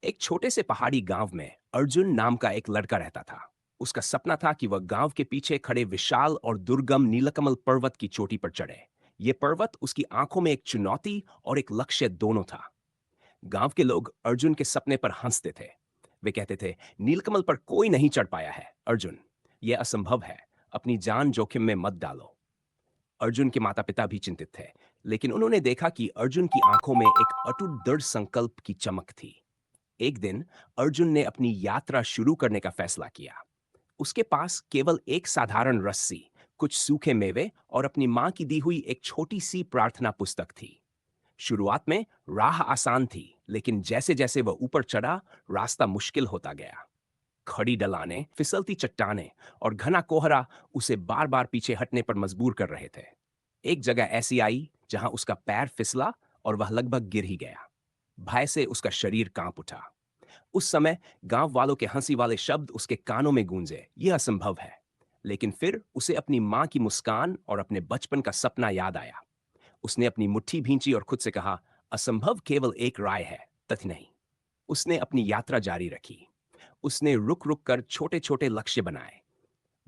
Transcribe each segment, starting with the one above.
एक छोटे से पहाड़ी गांव में अर्जुन नाम का एक लड़का रहता था। उसका सपना था कि वह गांव के पीछे खड़े विशाल और दुर्गम नीलकमल पर्वत की चोटी पर चढ़े। यह पर्वत उसकी आंखों में एक चुनौती और एक लक्ष्य दोनों था। गांव के लोग अर्जुन के सपने पर हंसते थे। वे कहते थे, नीलकमल पर कोई नहीं चढ़ पाया है अर्जुन, यह असंभव है, अपनी जान जोखिम में मत डालो। अर्जुन के माता पिता भी चिंतित थे, लेकिन उन्होंने देखा कि अर्जुन की आंखों में एक अटूट दृढ़ संकल्प की चमक थी। एक दिन अर्जुन ने अपनी यात्रा शुरू करने का फैसला किया। उसके पास केवल एक साधारण रस्सी, कुछ सूखे मेवे और अपनी मां की दी हुई एक छोटी सी प्रार्थना पुस्तक थी। शुरुआत में राह आसान थी, लेकिन जैसे जैसे वह ऊपर चढ़ा, रास्ता मुश्किल होता गया। खड़ी ढलानें, फिसलती चट्टानें और घना कोहरा उसे बार बार पीछे हटने पर मजबूर कर रहे थे। एक जगह ऐसी आई जहां उसका पैर फिसला और वह लगभग गिर ही गया। भय से उसका शरीर कांप उठा। उस समय गांव वालों के हंसी वाले शब्द उसके कानों में गूंजे, यह असंभव है। लेकिन फिर उसे अपनी मां की मुस्कान और अपने बचपन का सपना याद आया। उसने अपनी मुट्ठी भींची और खुद से कहा, असंभव केवल एक राय है, तथ्य नहीं। उसने अपनी यात्रा जारी रखी। उसने रुक रुक कर छोटे छोटे लक्ष्य बनाए।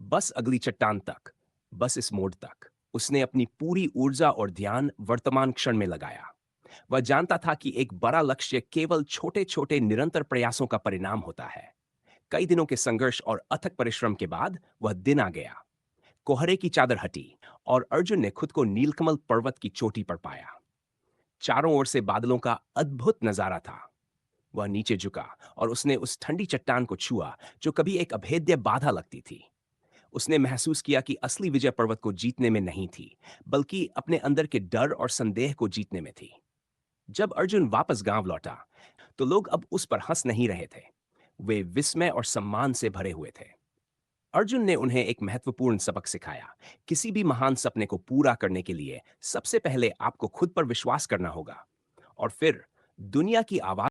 बस अगली चट्टान तक, बस इस मोड़ तक। उसने अपनी पूरी ऊर्जा और ध्यान वर्तमान क्षण में लगाया। वह जानता था कि एक बड़ा लक्ष्य केवल छोटे छोटे निरंतर प्रयासों का परिणाम होता है। कई दिनों के संघर्ष और अथक परिश्रम के बाद वह दिन आ गया। कोहरे की चादर हटी और अर्जुन ने खुद को नीलकमल पर्वत की चोटी पर पाया। चारों ओर से बादलों का अद्भुत नजारा था। वह नीचे झुका और उसने उस ठंडी चट्टान को छुआ जो कभी एक अभेद्य बाधा लगती थी। उसने महसूस किया कि असली विजय पर्वत को जीतने में नहीं थी, बल्कि अपने अंदर के डर और संदेह को जीतने में थी। जब अर्जुन वापस गांव लौटा, तो लोग अब उस पर हंस नहीं रहे थे। वे विस्मय और सम्मान से भरे हुए थे। अर्जुन ने उन्हें एक महत्वपूर्ण सबक सिखाया। किसी भी महान सपने को पूरा करने के लिए सबसे पहले आपको खुद पर विश्वास करना होगा, और फिर दुनिया की आवाज